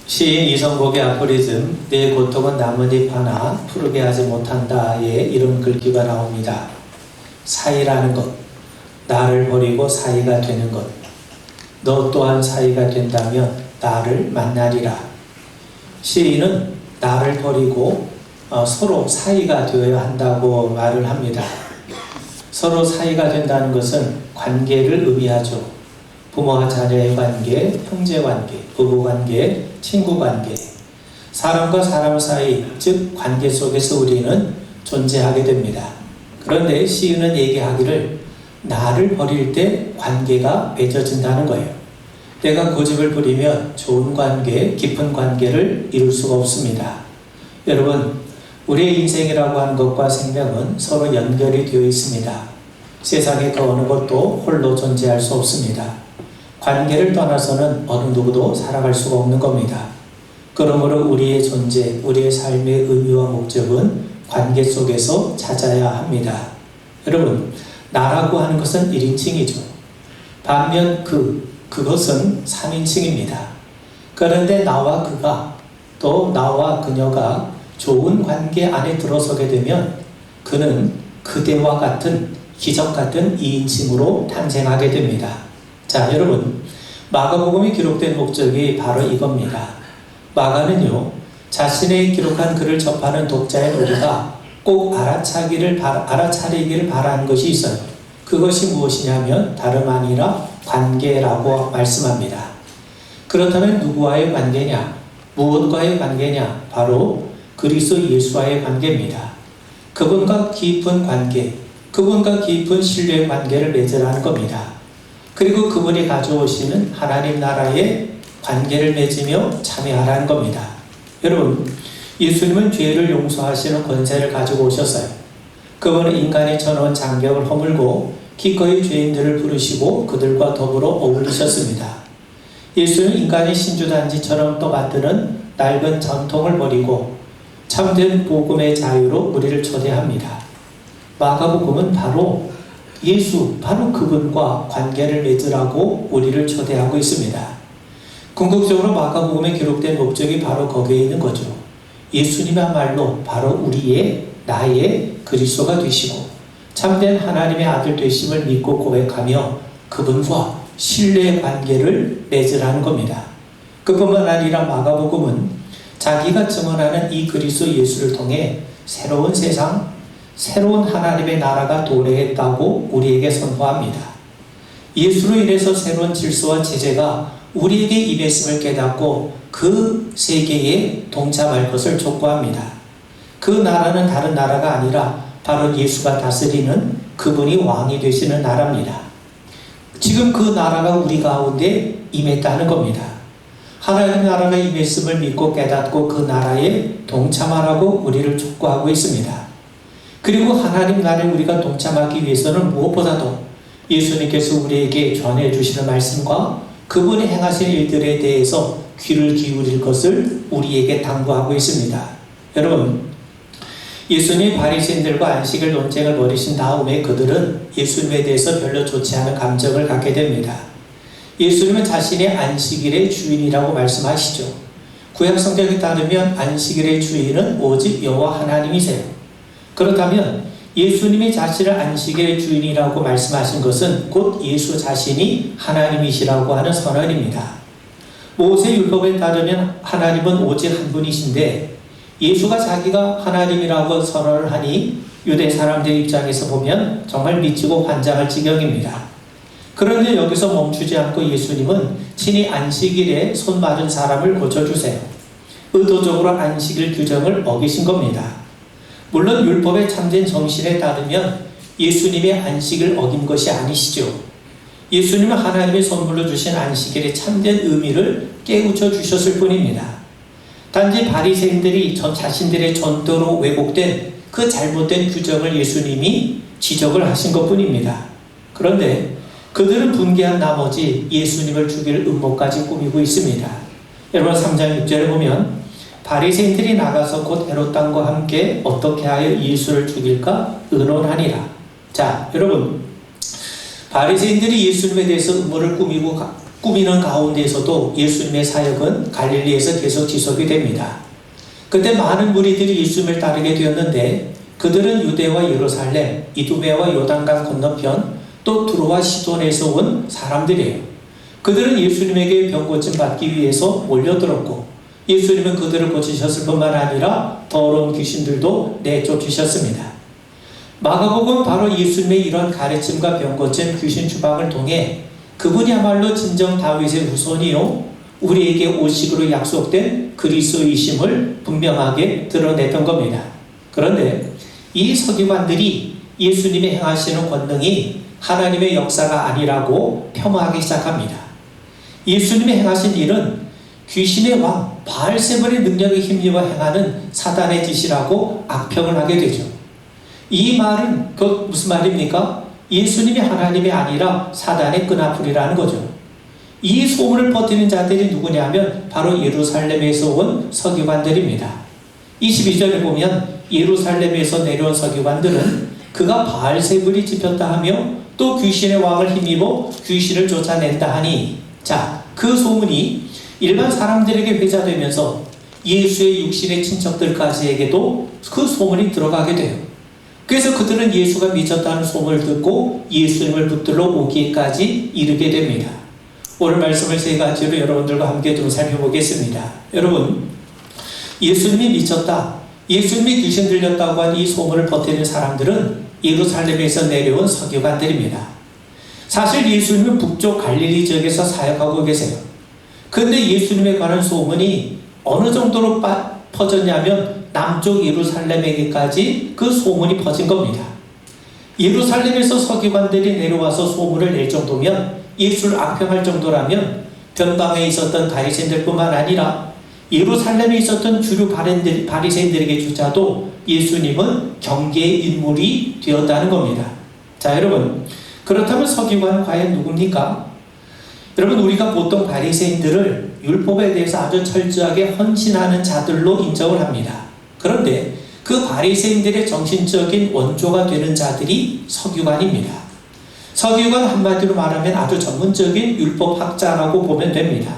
시인 이성복의 아포리즘 내 고통은 나뭇잎 하나 푸르게 하지 못한다에 이런 글귀가 나옵니다. 사이라는 것, 나를 버리고 사이가 되는 것, 너 또한 사이가 된다면 나를 만나리라. 시인은 나를 버리고 서로 사이가 되어야 한다고 말을 합니다. 서로 사이가 된다는 것은 관계를 의미하죠. 부모와 자녀의 관계, 형제 관계, 부부 관계, 친구 관계, 사람과 사람 사이, 즉 관계 속에서 우리는 존재하게 됩니다. 그런데 시인은 얘기하기를 나를 버릴 때 관계가 맺어진다는 거예요. 내가 고집을 부리면 좋은 관계, 깊은 관계를 이룰 수가 없습니다. 여러분, 우리의 인생이라고 하는 것과 생명은 서로 연결이 되어 있습니다. 세상의 그 어느 것도 홀로 존재할 수 없습니다. 관계를 떠나서는 어느 누구도 살아갈 수가 없는 겁니다. 그러므로 우리의 존재, 우리의 삶의 의미와 목적은 관계 속에서 찾아야 합니다. 여러분, 나라고 하는 것은 1인칭이죠. 반면 그것은 3인칭입니다. 그런데 나와 그가 또 나와 그녀가 좋은 관계 안에 들어서게 되면 그는 그대와 같은 기적 같은 2인칭으로 탄생하게 됩니다. 자, 여러분, 마가복음이 기록된 목적이 바로 이겁니다. 마가는요, 자신의 기록한 글을 접하는 독자인 우리가 꼭 알아차리기를 바라는 것이 있어요. 그것이 무엇이냐면 다름 아니라 관계라고 말씀합니다. 그렇다면 누구와의 관계냐? 무엇과의 관계냐? 바로 그리스도 예수와의 관계입니다. 그분과 깊은 관계, 그분과 깊은 신뢰의 관계를 맺으라는 겁니다. 그리고 그분이 가져오시는 하나님 나라의 관계를 맺으며 참여하라는 겁니다. 여러분, 예수님은 죄를 용서하시는 권세를 가지고 오셨어요. 그분은 인간이 쳐놓은 장벽을 허물고 기꺼이 죄인들을 부르시고 그들과 더불어 어울리셨습니다. 예수는 인간이 신주단지처럼 떠받드는 낡은 전통을 버리고 참된 복음의 자유로 우리를 초대합니다. 마가복음은 바로 바로 그분과 관계를 맺으라고 우리를 초대하고 있습니다. 궁극적으로 마가복음에 기록된 목적이 바로 거기에 있는 거죠. 예수님이야말로 바로 나의 그리스도가 되시고 참된 하나님의 아들 되심을 믿고 고백하며 그분과 신뢰의 관계를 맺으라는 겁니다. 그뿐만 아니라 마가복음은 자기가 증언하는 이 그리스도 예수를 통해 새로운 세상, 새로운 하나님의 나라가 도래했다고 우리에게 선포합니다. 예수로 인해서 새로운 질서와 체제가 우리에게 임했음을 깨닫고 그 세계에 동참할 것을 촉구합니다. 그 나라는 다른 나라가 아니라 바로 예수가 다스리는 그분이 왕이 되시는 나라입니다. 지금 그 나라가 우리 가운데 임했다는 겁니다. 하나님 나라가 임했음을 믿고 깨닫고 그 나라에 동참하라고 우리를 촉구하고 있습니다. 그리고 하나님 나라에 우리가 동참하기 위해서는 무엇보다도 예수님께서 우리에게 전해주시는 말씀과 그분이 행하신 일들에 대해서 귀를 기울일 것을 우리에게 당부하고 있습니다. 여러분, 예수님이 바리새인들과 안식일 논쟁을 벌이신 다음에 그들은 예수님에 대해서 별로 좋지 않은 감정을 갖게 됩니다. 예수님은 자신의 안식일의 주인이라고 말씀하시죠. 구약 성경에 따르면 안식일의 주인은 오직 여호와 하나님이세요. 그렇다면 예수님이 자신을 안식일의 주인이라고 말씀하신 것은 곧 예수 자신이 하나님이시라고 하는 선언입니다. 모세 율법에 따르면 하나님은 오직 한 분이신데 예수가 자기가 하나님이라고 선언을 하니 유대 사람들 입장에서 보면 정말 미치고 환장할 지경입니다. 그런데 여기서 멈추지 않고 예수님은 친히 안식일에 손 맞은 사람을 고쳐주세요. 의도적으로 안식일 규정을 어기신 겁니다. 물론 율법의 참된 정신에 따르면 예수님의 안식을 어긴 것이 아니시죠. 예수님은 하나님의 선물로 주신 안식일의 참된 의미를 깨우쳐 주셨을 뿐입니다. 단지 바리새인들이 자신들의 전도로 왜곡된 그 잘못된 규정을 예수님이 지적을 하신 것뿐입니다. 그런데 그들은 분개한 나머지 예수님을 죽일 음모까지 꾸미고 있습니다. 여러분 3장 6절에 보면 바리새인들이 나가서 곧 헤롯 왕과 함께 어떻게 하여 예수를 죽일까 의논하니라. 자, 여러분, 바리새인들이 예수님에 대해서 음모를 꾸미고 꾸미는 가운데에서도 예수님의 사역은 갈릴리에서 계속 지속이 됩니다. 그때 많은 무리들이 예수님을 따르게 되었는데 그들은 유대와 예루살렘, 이두메와 요단강 건너편 또 두로와 시돈에서 온 사람들이에요. 그들은 예수님에게 병고침 받기 위해서 몰려들었고 예수님은 그들을 고치셨을 뿐만 아니라 더러운 귀신들도 내쫓으셨습니다. 마가복음 바로 예수님의 이런 가르침과 병고침 귀신 추방을 통해 그분이야말로 진정 다윗의 후손이요 우리에게 오식으로 약속된 그리스도이심을 분명하게 드러냈던 겁니다. 그런데 이 서기관들이 예수님이 행하시는 권능이 하나님의 역사가 아니라고 폄하하기 시작합니다. 예수님이 행하신 일은 귀신의 왕 바알세불의 능력에 힘입어 행하는 사단의 짓이라고 악평을 하게 되죠. 이 말은 그 무슨 말입니까? 예수님이 하나님이 아니라 사단의 끈앞풀이라는 거죠. 이 소문을 퍼뜨린 자들이 누구냐면 바로 예루살렘에서 온 서기관들입니다. 22절에 보면 예루살렘에서 내려온 서기관들은 그가 바알세불이 집혔다 하며 또 귀신의 왕을 힘입어 귀신을 쫓아낸다 하니 자, 그 소문이 일반 사람들에게 회자되면서 예수의 육신의 친척들까지에게도 그 소문이 들어가게 돼요. 그래서 그들은 예수가 미쳤다는 소문을 듣고 예수님을 붙들러 오기까지 이르게 됩니다. 오늘 말씀을 세 가지로 여러분들과 함께 좀 살펴보겠습니다. 여러분, 예수님이 미쳤다, 예수님이 귀신 들렸다고 한 이 소문을 퍼뜨리는 사람들은 예루살렘에서 내려온 서기관들입니다. 사실 예수님은 북쪽 갈릴리 지역에서 사역하고 계세요. 그런데 예수님에 관한 소문이 어느 정도로 퍼졌냐면 남쪽 예루살렘에게까지 그 소문이 퍼진 겁니다. 예루살렘에서 서기관들이 내려와서 소문을 낼 정도면 예수를 악평할 정도라면 변방에 있었던 바리새인들뿐만 아니라 예루살렘에 있었던 주류 바리새인들에게조차도 예수님은 경계의 인물이 되었다는 겁니다. 자, 여러분, 그렇다면 서기관은 과연 누굽니까? 여러분, 우리가 보통 바리새인들을 율법에 대해서 아주 철저하게 헌신하는 자들로 인정을 합니다. 그런데 그 바리새인들의 정신적인 원조가 되는 자들이 서기관입니다. 서기관 한마디로 말하면 아주 전문적인 율법학자라고 보면 됩니다.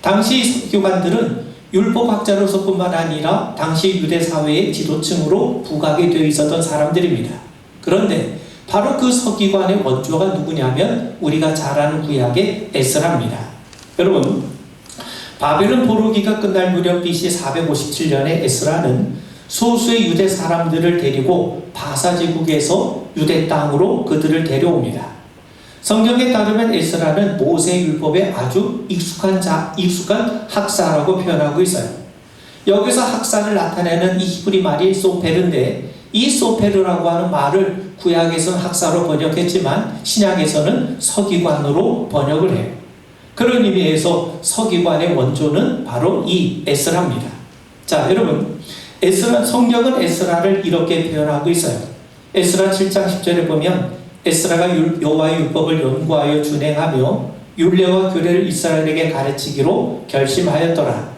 당시 서기관들은 율법학자로서뿐만 아니라 당시 유대 사회의 지도층으로 부각이 되어 있었던 사람들입니다. 그런데 바로 그 서기관의 원조가 누구냐면 우리가 잘 아는 구약의 에스라입니다. 여러분, 바벨론 포로기가 끝날 무렵 BC 457년에 에스라는 소수의 유대 사람들을 데리고 바사지국에서 유대 땅으로 그들을 데려옵니다. 성경에 따르면 에스라는 모세 율법에 아주 익숙한 학사라고 표현하고 있어요. 여기서 학사를 나타내는 이 히브리 말이 소페르인데 이 소페르라고 하는 말을 구약에서는 학사로 번역했지만 신약에서는 서기관으로 번역을 해요. 그런 의미에서 서기관의 원조는 바로 이 에스라입니다. 자, 여러분, 성경은 에스라를 이렇게 표현하고 있어요. 에스라 7장 10절에 보면 에스라가 여호와의 율법을 연구하여 준행하며 율례와 규례를 이스라엘에게 가르치기로 결심하였더라.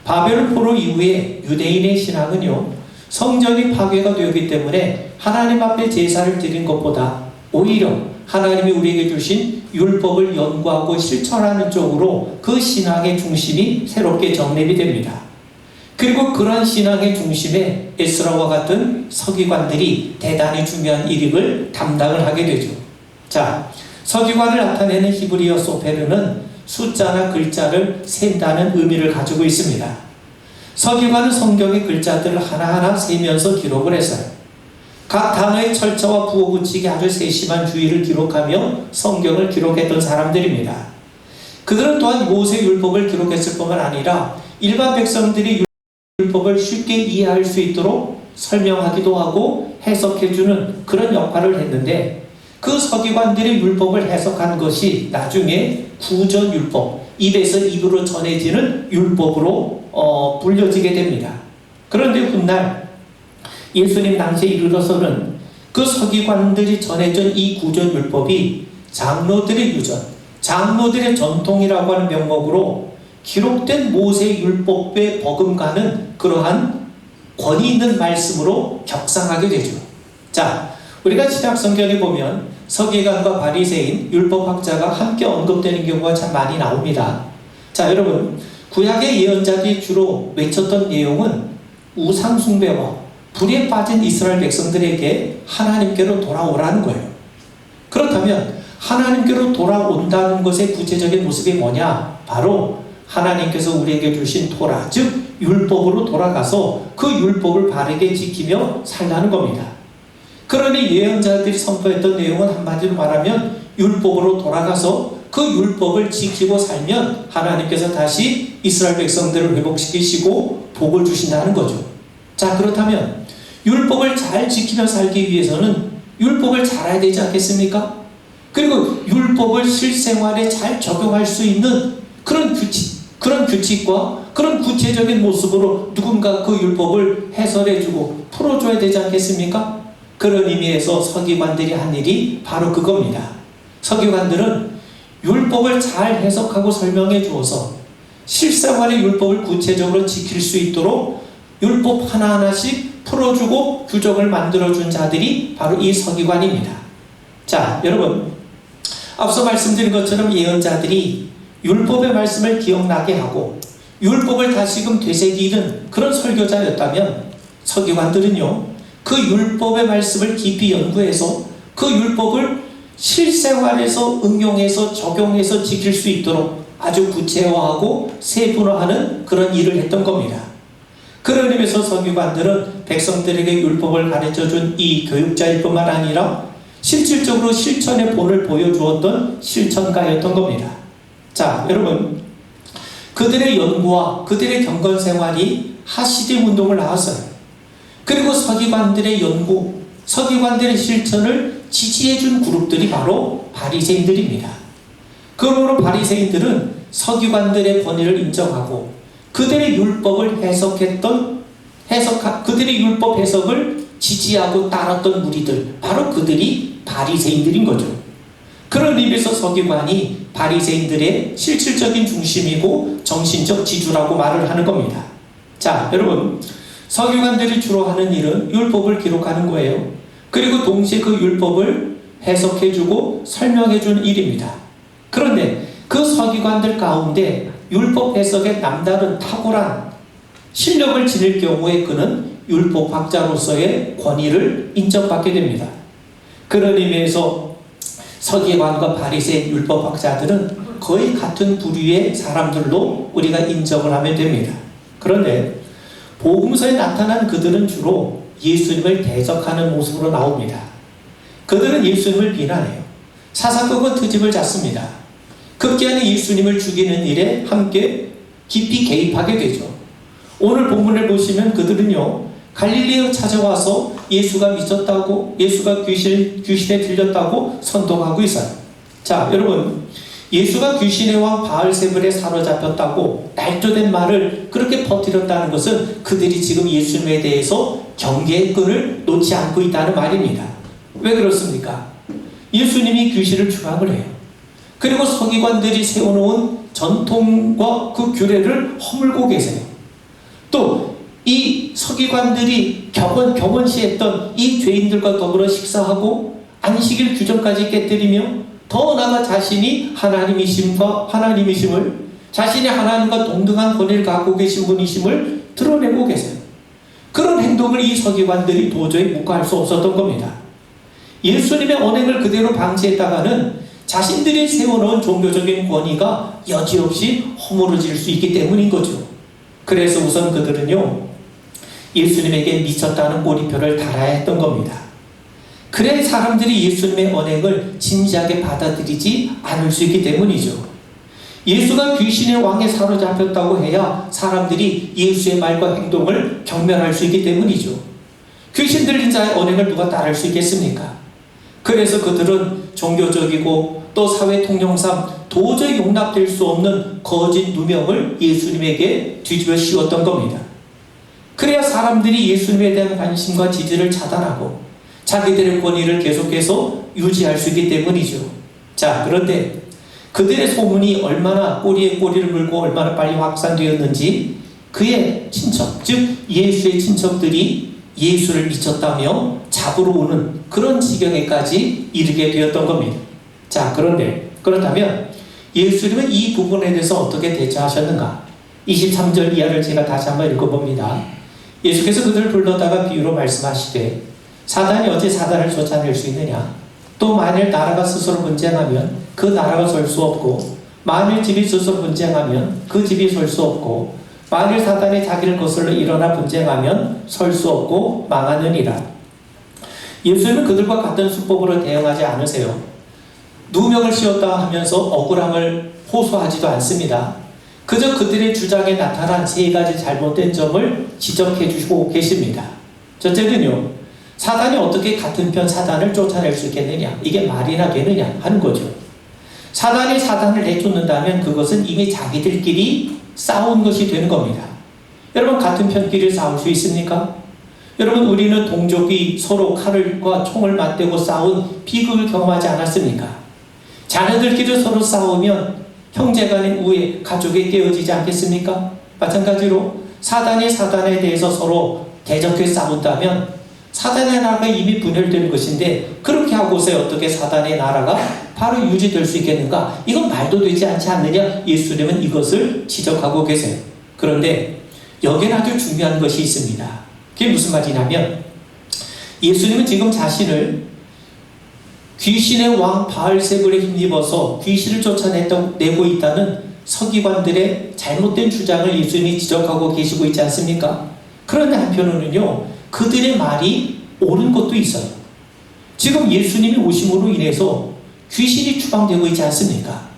바벨론 포로 이후에 유대인의 신앙은요, 성전이 파괴가 되었기 때문에 하나님 앞에 제사를 드린 것보다 오히려 하나님이 우리에게 주신 율법을 연구하고 실천하는 쪽으로 그 신앙의 중심이 새롭게 정립이 됩니다. 그리고 그러한 신앙의 중심에 에스라와 같은 서기관들이 대단히 중요한 일임을 담당을 하게 되죠. 자, 서기관을 나타내는 히브리어 소페르는 숫자나 글자를 센다는 의미를 가지고 있습니다. 서기관은 성경의 글자들을 하나하나 세면서 기록을 했어요. 각 단어의 철자와 부호 붙이기 아주 세심한 주의를 기록하며 성경을 기록했던 사람들입니다. 그들은 또한 모세 율법을 기록했을 뿐만 아니라 일반 백성들이 율법을 쉽게 이해할 수 있도록 설명하기도 하고 해석해주는 그런 역할을 했는데 그 서기관들이 율법을 해석한 것이 나중에 구전율법, 입에서 입으로 전해지는 율법으로 불려지게 됩니다. 그런데 훗날 예수님 당시에 이르러서는 그 서기관들이 전해준 이 구전율법이 장로들의 유전, 장로들의 전통이라고 하는 명목으로 기록된 모세 율법에 버금가는 그러한 권위 있는 말씀으로 격상하게 되죠. 자, 우리가 신약 성경에 보면 서기관과 바리새인, 율법학자가 함께 언급되는 경우가 참 많이 나옵니다. 자, 여러분, 구약의 예언자들이 주로 외쳤던 내용은 우상 숭배와 불에 빠진 이스라엘 백성들에게 하나님께로 돌아오라는 거예요. 그렇다면 하나님께로 돌아온다는 것의 구체적인 모습이 뭐냐? 바로 하나님께서 우리에게 주신 토라, 즉 율법으로 돌아가서 그 율법을 바르게 지키며 살라는 겁니다. 그러니 예언자들이 선포했던 내용은 한마디로 말하면 율법으로 돌아가서 그 율법을 지키고 살면 하나님께서 다시 이스라엘 백성들을 회복시키시고 복을 주신다는 거죠. 자, 그렇다면 율법을 잘 지키며 살기 위해서는 율법을 잘 알아야 되지 않겠습니까? 그리고 율법을 실생활에 잘 적용할 수 있는 그런 규칙과 그런 구체적인 모습으로 누군가 그 율법을 해설해주고 풀어줘야 되지 않겠습니까? 그런 의미에서 서기관들이 한 일이 바로 그겁니다. 서기관들은 율법을 잘 해석하고 설명해 주어서 실생활의 율법을 구체적으로 지킬 수 있도록 율법 하나하나씩 풀어주고 규정을 만들어준 자들이 바로 이 서기관입니다. 자, 여러분, 앞서 말씀드린 것처럼 예언자들이 율법의 말씀을 기억나게 하고 율법을 다시금 되새기는 그런 설교자였다면 서기관들은요, 그 율법의 말씀을 깊이 연구해서 그 율법을 실생활에서 응용해서 적용해서 지킬 수 있도록 아주 구체화하고 세분화하는 그런 일을 했던 겁니다. 그런 의미에서 서기관들은 백성들에게 율법을 가르쳐준 이 교육자일 뿐만 아니라 실질적으로 실천의 본을 보여주었던 실천가였던 겁니다. 자, 여러분, 그들의 연구와 그들의 경건 생활이 하시딤 운동을 낳았어요. 그리고 서기관들의 연구, 서기관들의 실천을 지지해준 그룹들이 바로 바리새인들입니다. 그러므로 바리새인들은 서기관들의 권위를 인정하고 그들의 율법을 그들의 율법 해석을 지지하고 따랐던 무리들, 바로 그들이 바리새인들인 거죠. 그런 의미에서 서기관이 바리새인들의 실질적인 중심이고 정신적 지주라고 말을 하는 겁니다. 자, 여러분, 서기관들이 주로 하는 일은 율법을 기록하는 거예요. 그리고 동시에 그 율법을 해석해주고 설명해주는 일입니다. 그런데 그 서기관들 가운데 율법 해석에 남다른 탁월한 실력을 지닐 경우에 그는 율법학자로서의 권위를 인정받게 됩니다. 그런 의미에서 서기관과 바리새인 율법학자들은 거의 같은 부류의 사람들로 우리가 인정을 하면 됩니다. 그런데 복음서에 나타난 그들은 주로 예수님을 대적하는 모습으로 나옵니다. 그들은 예수님을 비난해요. 사사건건 트집을 잡습니다. 급기야는 예수님을 죽이는 일에 함께 깊이 개입하게 되죠. 오늘 본문을 보시면 그들은요, 갈릴리에 찾아와서 예수가 미쳤다고, 예수가 귀신에 들렸다고 선동하고 있어요. 자, 여러분, 예수가 귀신의 왕 바알세불에 사로잡혔다고 날조된 말을 그렇게 퍼뜨렸다는 것은 그들이 지금 예수님에 대해서 경계의 끈을 놓지 않고 있다는 말입니다. 왜 그렇습니까? 예수님이 귀신을 추방을 해요. 그리고 서기관들이 세워놓은 전통과 그 규례를 허물고 계세요. 또 이 서기관들이 경원시했던 이 죄인들과 더불어 식사하고 안식일 규정까지 깨뜨리며 더 나아가 자신이 하나님이심을, 자신이 하나님과 동등한 권위를 갖고 계신 분이심을 드러내고 계세요. 그런 행동을 이 서기관들이 도저히 묵과할 수 없었던 겁니다. 예수님의 언행을 그대로 방치했다가는 자신들이 세워놓은 종교적인 권위가 여지없이 허물어질 수 있기 때문인 거죠. 그래서 우선 그들은요, 예수님에게 미쳤다는 꼬리표를 달아야 했던 겁니다. 그래 사람들이 예수님의 언행을 진지하게 받아들이지 않을 수 있기 때문이죠. 예수가 귀신의 왕에 사로잡혔다고 해야 사람들이 예수의 말과 행동을 경멸할 수 있기 때문이죠. 귀신 들린 자의 언행을 누가 따를 수 있겠습니까? 그래서 그들은 종교적이고 또 사회 통념상 도저히 용납될 수 없는 거짓 누명을 예수님에게 뒤집어 씌웠던 겁니다. 그래야 사람들이 예수님에 대한 관심과 지지를 차단하고 자기들의 권위를 계속해서 유지할 수 있기 때문이죠. 자, 그런데 그들의 소문이 얼마나 꼬리에 꼬리를 물고 얼마나 빨리 확산되었는지 그의 친척, 즉 예수의 친척들이 예수를 미쳤다며 잡으러 오는 그런 지경에까지 이르게 되었던 겁니다. 자, 그런데 그렇다면 예수님은 이 부분에 대해서 어떻게 대처하셨는가? 23절 이하를 제가 다시 한번 읽어봅니다. 예수께서 그들을 불러다가 비유로 말씀하시되 사단이 어찌 사단을 쫓아낼 수 있느냐? 또 만일 나라가 스스로 분쟁하면 그 나라가 설 수 없고 만일 집이 스스로 분쟁하면 그 집이 설 수 없고 만일 사단이 자기를 거슬러 일어나 분쟁하면 설 수 없고 망하느니라. 예수님은 그들과 같은 수법으로 대응하지 않으세요. 누명을 씌웠다 하면서 억울함을 호소하지도 않습니다. 그저 그들의 주장에 나타난 세 가지 잘못된 점을 지적해 주시고 계십니다. 첫째는요, 사단이 어떻게 같은 편 사단을 쫓아낼 수 있겠느냐, 이게 말이나 되느냐 하는 거죠. 사단이 사단을 내쫓는다면 그것은 이미 자기들끼리 싸운 것이 되는 겁니다. 여러분, 같은 편끼리 싸울 수 있습니까? 여러분, 우리는 동족이 서로 칼과 총을 맞대고 싸운 비극을 경험하지 않았습니까? 자녀들끼리 서로 싸우면 형제간의 우애, 가족이 깨어지지 않겠습니까? 마찬가지로 사단이 사단에 대해서 서로 대적해 싸운다면 사단의 나라가 이미 분열되는 것인데 그렇게 하고서 어떻게 사단의 나라가 바로 유지될 수 있겠는가? 이건 말도 되지 않지 않느냐? 예수님은 이것을 지적하고 계세요. 그런데 여기는 아주 중요한 것이 있습니다. 그게 무슨 말이냐면 예수님은 지금 자신을 귀신의 왕 바알세불에 힘입어서 귀신을 쫓아내고 있다는 서기관들의 잘못된 주장을 예수님이 지적하고 계시고 있지 않습니까? 그런데 한편으로는요, 그들의 말이 옳은 것도 있어요. 지금 예수님이 오심으로 인해서 귀신이 추방되고 있지 않습니까?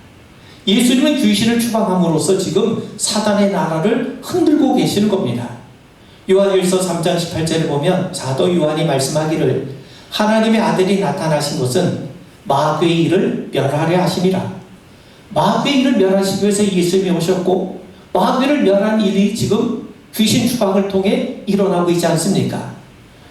예수님은 귀신을 추방함으로써 지금 사단의 나라를 흔들고 계시는 겁니다. 요한일서 3장 18절에 보면 사도 요한이 말씀하기를 하나님의 아들이 나타나신 것은 마귀의 일을 멸하려 하심이라. 마귀의 일을 멸하시기 위해서 예수님이 오셨고 마귀를 멸한 일이 지금 귀신 추방을 통해 일어나고 있지 않습니까?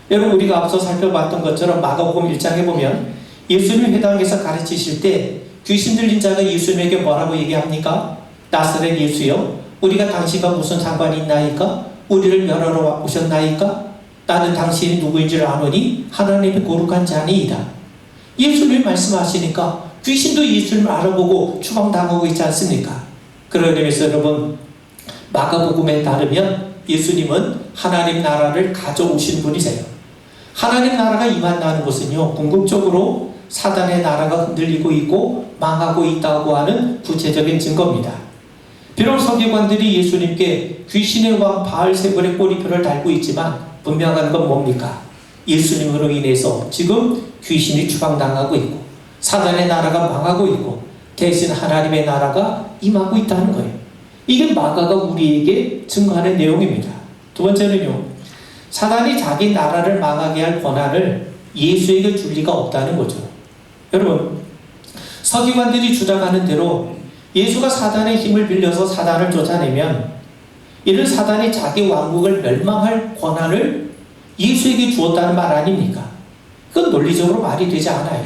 여러분, 우리가 앞서 살펴봤던 것처럼 마가복음 1장에 보면 예수님이 회당에서 가르치실 때 귀신 들린 자가 예수님에게 뭐라고 얘기합니까? 나사렛 예수여, 우리가 당신과 무슨 상관이 있나이까? 우리를 멸하러 오셨나이까? 나는 당신이 누구인지를 아노니 하나님의 거룩한 자니이다. 예수님이 말씀하시니까 귀신도 예수님을 알아보고 추방당하고 있지 않습니까? 그런 의미에서 여러분, 마가복음에 따르면 예수님은 하나님 나라를 가져오신 분이세요. 하나님 나라가 임한다는 것은요, 궁극적으로 사단의 나라가 흔들리고 있고 망하고 있다고 하는 구체적인 증거입니다. 비록 서기관들이 예수님께 귀신의 왕 바알세불의 꼬리표를 달고 있지만 분명한 건 뭡니까? 예수님으로 인해서 지금 귀신이 추방당하고 있고 사단의 나라가 망하고 있고 대신 하나님의 나라가 임하고 있다는 거예요. 이게 마가가 우리에게 증거하는 내용입니다. 두 번째는요, 사단이 자기 나라를 망하게 할 권한을 예수에게 줄 리가 없다는 거죠. 여러분, 서기관들이 주장하는 대로 예수가 사단의 힘을 빌려서 사단을 쫓아내면 이는 사단이 자기 왕국을 멸망할 권한을 예수에게 주었다는 말 아닙니까? 그건 논리적으로 말이 되지 않아요.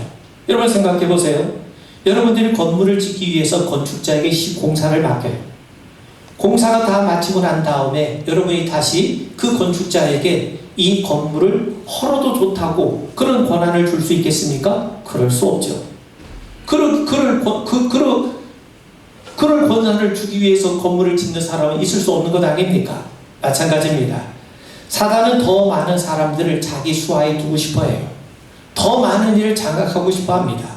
여러분 생각해 보세요. 여러분들이 건물을 짓기 위해서 건축자에게 공사를 맡겨요. 공사가 다 마치고 난 다음에 여러분이 다시 그 건축자에게 이 건물을 헐어도 좋다고 그런 권한을 줄 수 있겠습니까? 그럴 수 없죠. 그런 권한을 주기 위해서 건물을 짓는 사람은 있을 수 없는 것 아닙니까? 마찬가지입니다. 사단은 더 많은 사람들을 자기 수하에 두고 싶어 해요. 더 많은 일을 장악하고 싶어 합니다.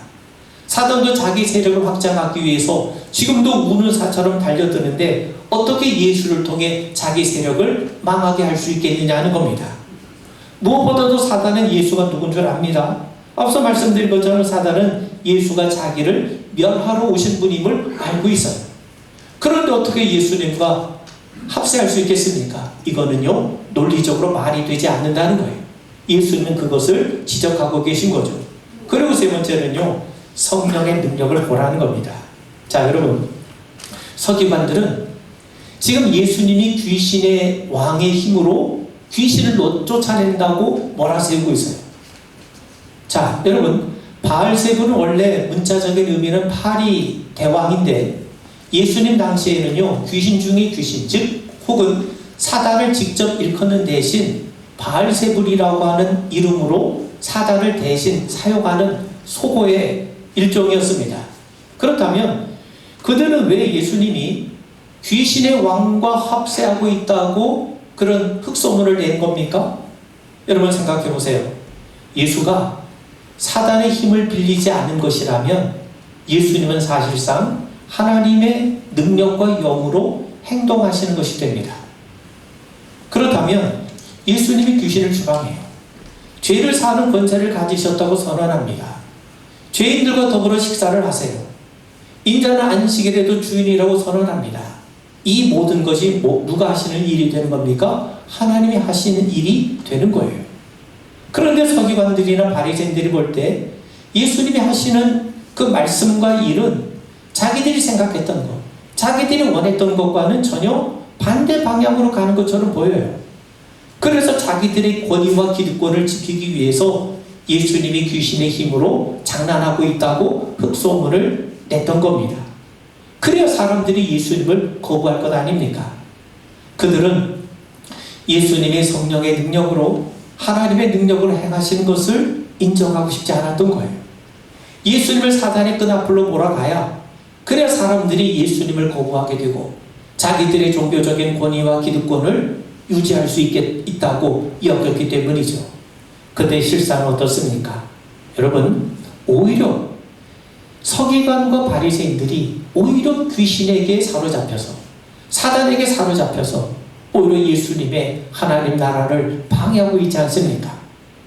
사단도 자기 세력을 확장하기 위해서 지금도 우는 사처럼 달려드는데 어떻게 예수를 통해 자기 세력을 망하게 할 수 있겠느냐는 겁니다. 무엇보다도 사단은 예수가 누군 줄 압니다. 앞서 말씀드린 것처럼 사단은 예수가 자기를 멸하러 오신 분임을 알고 있어요. 그런데 어떻게 예수님과 합세할 수 있겠습니까? 이거는요, 논리적으로 말이 되지 않는다는 거예요. 예수님은 그것을 지적하고 계신 거죠. 그리고 세 번째는요, 성령의 능력을 보라는 겁니다. 자, 여러분, 서기관들은 지금 예수님이 귀신의 왕의 힘으로 귀신을 쫓아낸다고 몰아세우고 있어요. 자, 여러분, 바알세불은 원래 문자적인 의미는 파리 대왕인데 예수님 당시에는요, 귀신 중의 귀신, 즉 혹은 사단을 직접 일컫는 대신 바알세불이라고 하는 이름으로 사단을 대신 사용하는 속어의 일종이었습니다. 그렇다면 그들은 왜 예수님이 귀신의 왕과 합세하고 있다고 그런 흑소문을 낸 겁니까? 여러분 생각해 보세요. 예수가 사단의 힘을 빌리지 않은 것이라면 예수님은 사실상 하나님의 능력과 영으로 행동하시는 것이 됩니다. 그렇다면 예수님이 귀신을 추방해요. 죄를 사하는 권세를 가지셨다고 선언합니다. 죄인들과 더불어 식사를 하세요. 인자는 안식일에도 주인이라고 선언합니다. 이 모든 것이 누가 하시는 일이 되는 겁니까? 하나님이 하시는 일이 되는 거예요. 그런데 서기관들이나 바리새인들이 볼 때 예수님이 하시는 그 말씀과 일은 자기들이 생각했던 것, 자기들이 원했던 것과는 전혀 반대 방향으로 가는 것처럼 보여요. 그래서 자기들의 권위와 기득권을 지키기 위해서 예수님이 귀신의 힘으로 장난하고 있다고 흑소문을 냈던 겁니다. 그래야 사람들이 예수님을 거부할 것 아닙니까? 그들은 예수님의 성령의 능력으로 하나님의 능력으로 행하시는 것을 인정하고 싶지 않았던 거예요. 예수님을 사단의 끈앞으로 몰아가야 그래야 사람들이 예수님을 거부하게 되고 자기들의 종교적인 권위와 기득권을 유지할 수 있다고 여겼기 때문이죠. 그때 실상은 어떻습니까? 여러분, 오히려 서기관과 바리새인들이 오히려 귀신에게 사로잡혀서 사단에게 사로잡혀서 오히려 예수님의 하나님 나라를 방해하고 있지 않습니까?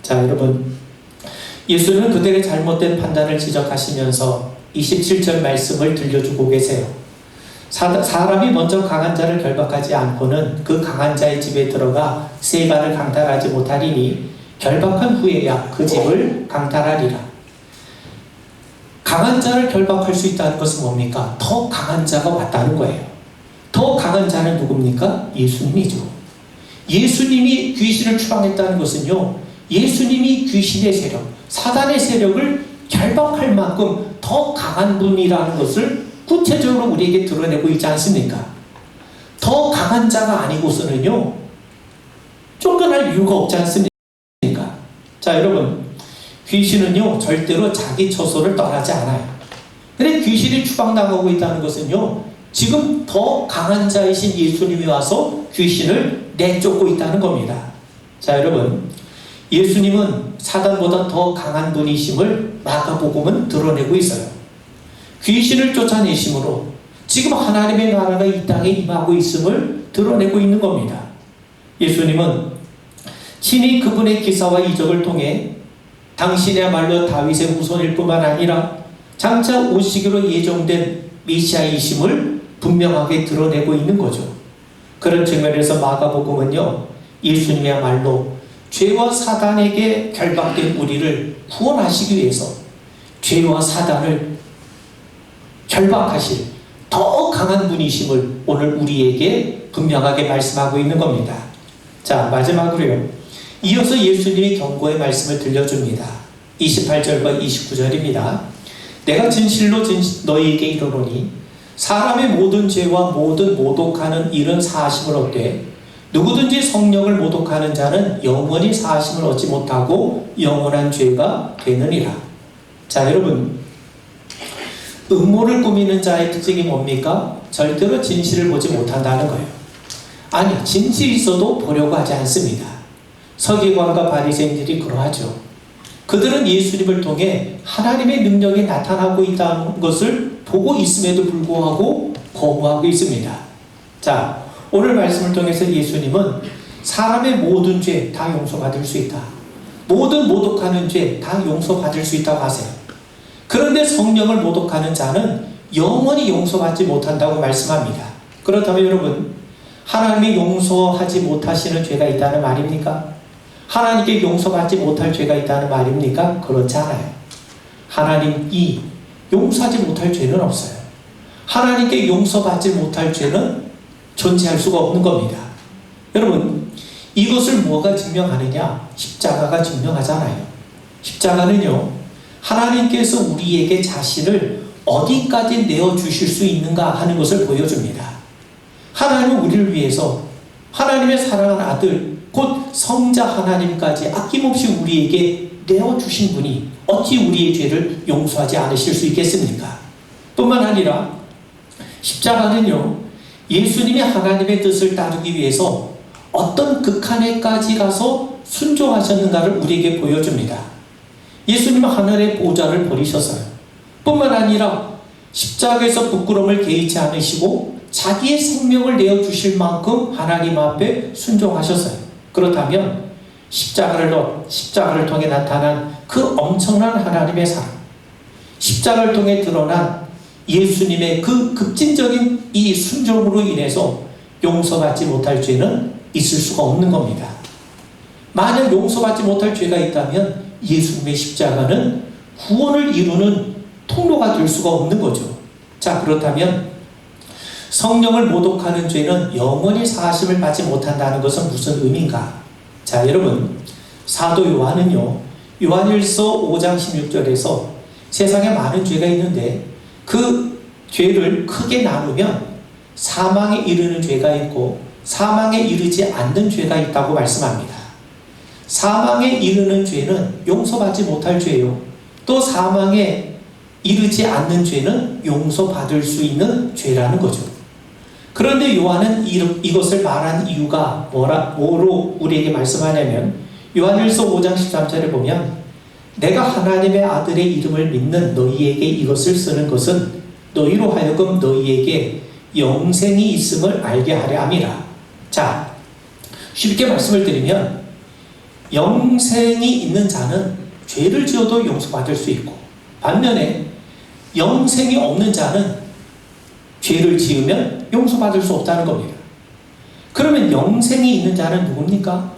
자, 여러분, 예수님은 그들의 잘못된 판단을 지적하시면서 27절 말씀을 들려주고 계세요. 사람이 먼저 강한 자를 결박하지 않고는 그 강한 자의 집에 들어가 세간을 강탈하지 못하리니 결박한 후에야 그 집을 강탈하리라. 강한 자를 결박할 수 있다는 것은 뭡니까? 더 강한 자가 왔다는 거예요. 더 강한 자는 누굽니까? 예수님이죠. 예수님이 귀신을 추방했다는 것은요, 예수님이 귀신의 세력, 사단의 세력을 결박할 만큼 더 강한 분이라는 것을 구체적으로 우리에게 드러내고 있지 않습니까? 더 강한 자가 아니고서는요, 쫓겨날 이유가 없지 않습니까? 자, 여러분, 귀신은요, 절대로 자기 처소를 떠나지 않아요. 근데 귀신이 추방당하고 있다는 것은요, 지금 더 강한 자이신 예수님이 와서 귀신을 내쫓고 있다는 겁니다. 자, 여러분, 예수님은 사단보다 더 강한 분이심을 마가복음은 드러내고 있어요. 귀신을 쫓아내심으로 지금 하나님의 나라가 이 땅에 임하고 있음을 드러내고 있는 겁니다. 예수님은 친히 그분의 기사와 이적을 통해 당신이야말로 다윗의 후손일 뿐만 아니라 장차 오시기로 예정된 메시아이심을 분명하게 드러내고 있는 거죠. 그런 측면에서 마가복음은요, 예수님이야말로 죄와 사단에게 결박된 우리를 구원하시기 위해서 죄와 사단을 결박하실 더 강한 분이심을 오늘 우리에게 분명하게 말씀하고 있는 겁니다. 자, 마지막으로요, 이어서 예수님이 경고의 말씀을 들려줍니다. 28절과 29절입니다. 내가 진실로 너희에게 이르노니 사람의 모든 죄와 모든 모독하는 일은 사하심을 얻되 누구든지 성령을 모독하는 자는 영원히 사하심을 얻지 못하고 영원한 죄가 되느니라. 자, 여러분, 음모를 꾸미는 자의 특징이 뭡니까? 절대로 진실을 보지 못한다는 거예요. 아니, 진실이 있어도 보려고 하지 않습니다. 서기관과 바리새인들이 그러하죠. 그들은 예수님을 통해 하나님의 능력이 나타나고 있다는 것을 보고 있음에도 불구하고 거부하고 있습니다. 자, 오늘 말씀을 통해서 예수님은 사람의 모든 죄 다 용서받을 수 있다. 모든 모독하는 죄 다 용서받을 수 있다고 하세요. 그런데 성령을 모독하는 자는 영원히 용서받지 못한다고 말씀합니다. 그렇다면 여러분, 하나님이 용서하지 못하시는 죄가 있다는 말입니까? 하나님께 용서받지 못할 죄가 있다는 말입니까? 그렇지 않아요. 하나님이 용서하지 못할 죄는 없어요. 하나님께 용서받지 못할 죄는 존재할 수가 없는 겁니다. 여러분, 이것을 뭐가 증명하느냐? 십자가가 증명하잖아요. 십자가는요, 하나님께서 우리에게 자신을 어디까지 내어주실 수 있는가 하는 것을 보여줍니다. 하나님은 우리를 위해서 하나님의 사랑하는 아들 곧 성자 하나님까지 아낌없이 우리에게 내어주신 분이 어찌 우리의 죄를 용서하지 않으실 수 있겠습니까? 뿐만 아니라 십자가는요, 예수님이 하나님의 뜻을 따르기 위해서 어떤 극한에까지 가서 순종하셨는가를 우리에게 보여줍니다. 예수님은 하늘의 보좌를 버리셨어요. 뿐만 아니라 십자가에서 부끄러움을 개의치 않으시고 자기의 생명을 내어주실 만큼 하나님 앞에 순종하셨어요. 그렇다면 십자가를 통해 나타난 그 엄청난 하나님의 사랑, 십자가를 통해 드러난 예수님의 그 급진적인 이 순종으로 인해서 용서받지 못할 죄는 있을 수가 없는 겁니다. 만약 용서받지 못할 죄가 있다면 예수님의 십자가는 구원을 이루는 통로가 될 수가 없는 거죠. 자, 그렇다면 성령을 모독하는 죄는 영원히 사하심을 받지 못한다는 것은 무슨 의미인가? 자, 여러분, 사도 요한은요, 요한일서 5장 16절에서 세상에 많은 죄가 있는데 그 죄를 크게 나누면 사망에 이르는 죄가 있고 사망에 이르지 않는 죄가 있다고 말씀합니다. 사망에 이르는 죄는 용서받지 못할 죄요. 또 사망에 이르지 않는 죄는 용서받을 수 있는 죄라는 거죠. 그런데 요한은 이것을 말한 이유가 뭐로 우리에게 말씀하냐면 요한일서 5장 13절에 보면 내가 하나님의 아들의 이름을 믿는 너희에게 이것을 쓰는 것은 너희로 하여금 너희에게 영생이 있음을 알게 하려 함이라. 자, 쉽게 말씀을 드리면 영생이 있는 자는 죄를 지어도 용서받을 수 있고 반면에 영생이 없는 자는 죄를 지으면 용서받을 수 없다는 겁니다. 그러면 영생이 있는 자는 누굽니까?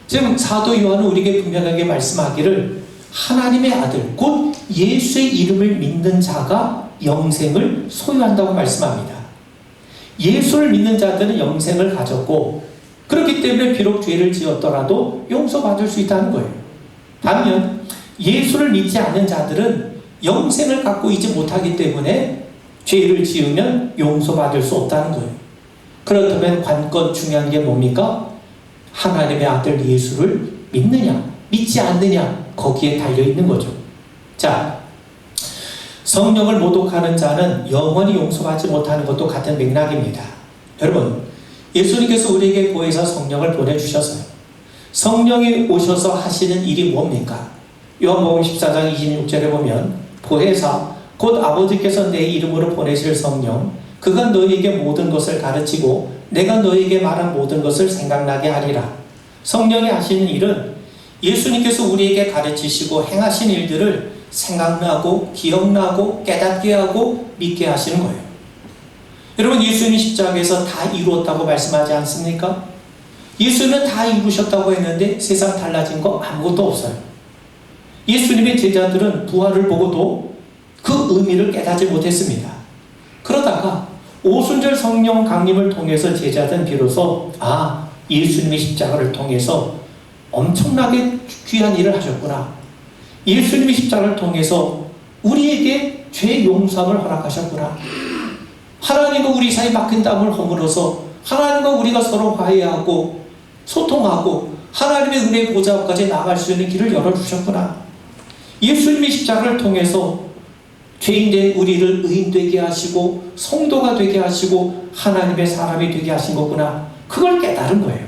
지금 사도 요한은 우리에게 분명하게 말씀하기를 하나님의 아들 곧 예수의 이름을 믿는 자가 영생을 소유한다고 말씀합니다. 예수를 믿는 자들은 영생을 가졌고 그렇기 때문에 비록 죄를 지었더라도 용서받을 수 있다는 거예요. 반면 예수를 믿지 않는 자들은 영생을 갖고 있지 못하기 때문에 죄를 지으면 용서받을 수 없다는 거예요. 그렇다면 관건 중요한 게 뭡니까? 하나님의 아들 예수를 믿느냐 믿지 않느냐 거기에 달려있는 거죠. 자, 성령을 모독하는 자는 영원히 용서받지 못하는 것도 같은 맥락입니다. 여러분, 예수님께서 우리에게 보혜사 성령을 보내주셨어요. 성령이 오셔서 하시는 일이 뭡니까? 요한복음 14장 26절에 보면 보혜사 곧 아버지께서 내 이름으로 보내실 성령 그가 너희에게 모든 것을 가르치고 내가 너희에게 말한 모든 것을 생각나게 하리라. 성령이 하시는 일은 예수님께서 우리에게 가르치시고 행하신 일들을 생각나고 기억나고 깨닫게 하고 믿게 하시는 거예요. 여러분, 예수님 십자가에서 다 이루었다고 말씀하지 않습니까? 예수는 다 이루셨다고 했는데 세상 달라진 거 아무것도 없어요. 예수님의 제자들은 부활을 보고도 그 의미를 깨닫지 못했습니다. 그러다가 오순절 성령 강림을 통해서 제자들은 비로소 예수님의 십자가를 통해서 엄청나게 귀한 일을 하셨구나. 예수님의 십자가를 통해서 우리에게 죄 용서함을 허락하셨구나. 하나님과 우리 사이 막힌 땀을 허물어서 하나님과 우리가 서로 화해하고 소통하고 하나님의 은혜의 보좌 앞까지 나갈 수 있는 길을 열어주셨구나. 예수님의 십자가를 통해서 죄인된 우리를 의인 되게 하시고 성도가 되게 하시고 하나님의 사람이 되게 하신 거구나. 그걸 깨달은 거예요.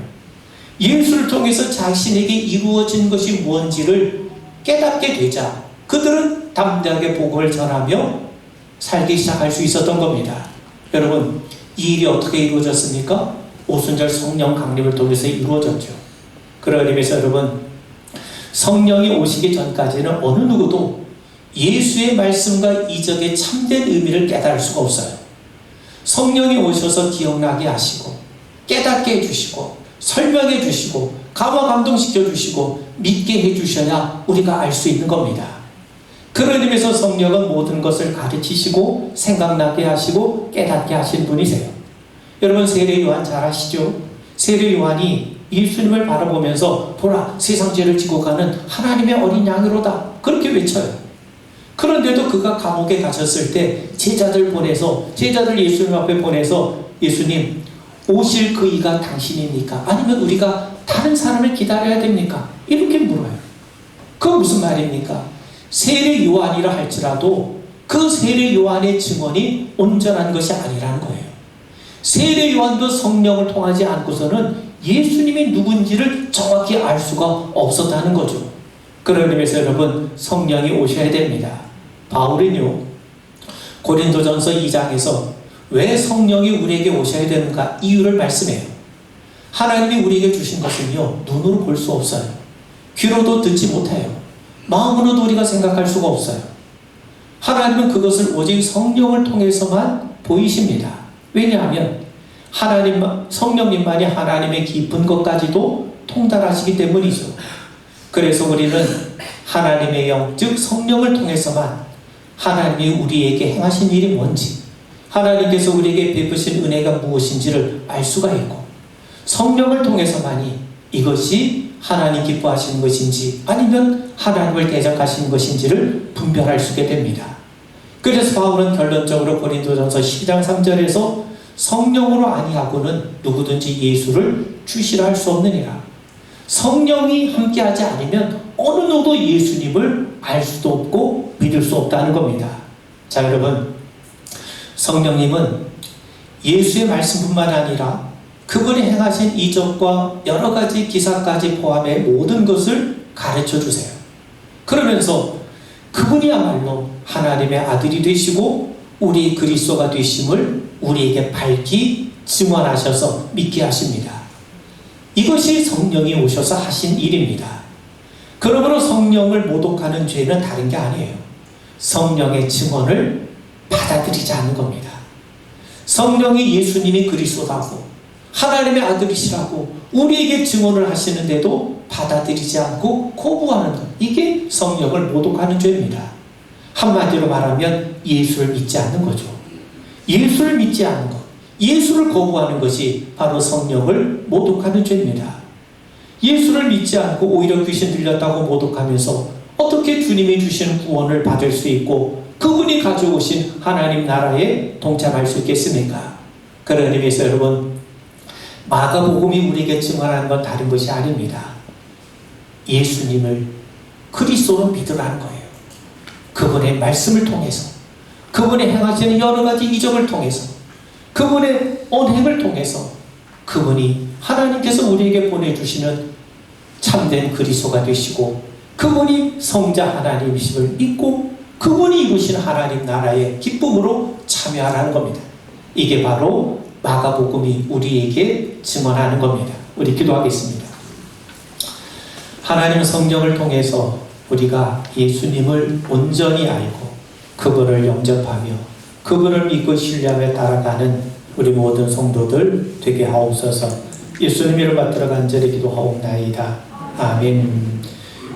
예수를 통해서 자신에게 이루어진 것이 무엇인지를 깨닫게 되자 그들은 담대하게 복음을 전하며 살기 시작할 수 있었던 겁니다. 여러분, 이 일이 어떻게 이루어졌습니까? 오순절 성령 강림을 통해서 이루어졌죠. 그런 의미에서 여러분, 성령이 오시기 전까지는 어느 누구도 예수의 말씀과 이적의 참된 의미를 깨달을 수가 없어요. 성령이 오셔서 기억나게 하시고 깨닫게 해주시고 설명해 주시고 감화 감동시켜 주시고 믿게 해주셔야 우리가 알 수 있는 겁니다. 그런 의미에서 성령은 모든 것을 가르치시고 생각나게 하시고 깨닫게 하신 분이세요. 여러분, 세례 요한 잘 아시죠? 세례 요한이 예수님을 바라보면서 보라, 세상 죄를 지고 가는 하나님의 어린 양으로다 그렇게 외쳐요. 그런데도 그가 감옥에 갇혔을 때 제자들 예수님 앞에 보내서 예수님, 오실 그 이가 당신입니까? 아니면 우리가 다른 사람을 기다려야 됩니까? 이렇게 물어요. 그건 무슨 말입니까? 세례 요한이라 할지라도 그 세례 요한의 증언이 온전한 것이 아니라는 거예요. 세례 요한도 성령을 통하지 않고서는 예수님이 누군지를 정확히 알 수가 없었다는 거죠. 그런 의미에서 여러분, 성령이 오셔야 됩니다. 바울은요, 고린도전서 2장에서 왜 성령이 우리에게 오셔야 되는가 이유를 말씀해요. 하나님이 우리에게 주신 것은요, 눈으로 볼 수 없어요. 귀로도 듣지 못해요. 마음으로도 우리가 생각할 수가 없어요. 하나님은 그것을 오직 성령을 통해서만 보이십니다. 왜냐하면 성령님만이 하나님의 깊은 것까지도 통달하시기 때문이죠. 그래서 우리는 하나님의 영, 즉 성령을 통해서만 하나님이 우리에게 행하신 일이 뭔지, 하나님께서 우리에게 베푸신 은혜가 무엇인지를 알 수가 있고, 성령을 통해서만이 이것이 하나님 기뻐하시는 것인지 아니면 하나님을 대적하시는 것인지를 분별할 수 있게 됩니다. 그래서 바울은 결론적으로 고린도전서 12장 3절에서 성령으로 아니하고는 누구든지 예수를 주시라 할 수 없느니라. 성령이 함께하지 않으면 어느 누구도 예수님을 알 수도 없고 믿을 수 없다는 겁니다. 자, 여러분, 성령님은 예수의 말씀뿐만 아니라 그분이 행하신 이적과 여러 가지 기사까지 포함해 모든 것을 가르쳐 주세요. 그러면서 그분이야말로 하나님의 아들이 되시고 우리 그리스도가 되심을 우리에게 밝히 증언하셔서 믿게 하십니다. 이것이 성령이 오셔서 하신 일입니다. 그러므로 성령을 모독하는 죄는 다른 게 아니에요. 성령의 증언을 받아들이지 않는 겁니다. 성령이 예수님이 그리스도라고 하나님의 아들이시라고 우리에게 증언을 하시는데도 받아들이지 않고 거부하는 것, 이게 성령을 모독하는 죄입니다. 한마디로 말하면 예수를 믿지 않는 거죠. 예수를 믿지 않는 것, 예수를 거부하는 것이 바로 성령을 모독하는 죄입니다. 예수를 믿지 않고 오히려 귀신 들렸다고 모독하면서 어떻게 주님이 주시는 구원을 받을 수 있고 그분이 가져오신 하나님 나라에 동참할 수 있겠습니까? 그런 의미에서 여러분, 마가복음이 우리에게 증언하는 건 다른 것이 아닙니다. 예수님을 그리스도로 믿으라는 거예요. 그분의 말씀을 통해서, 그분의 행하시는 여러 가지 이적을 통해서, 그분의 언행을 통해서 그분이 하나님께서 우리에게 보내주시는 참된 그리스도가 되시고 그분이 성자 하나님이심을 믿고 그분이 이루신 하나님 나라의 기쁨으로 참여하라는 겁니다. 이게 바로 마가복음이 우리에게 증언하는 겁니다. 우리 기도하겠습니다. 하나님 성령을 통해서 우리가 예수님을 온전히 알고 그분을 영접하며 그분을 믿고 신뢰하며 따라가는 우리 모든 성도들 되게 하옵소서. 예수님 이름 받들어 간절히 기도하옵나이다. 아멘.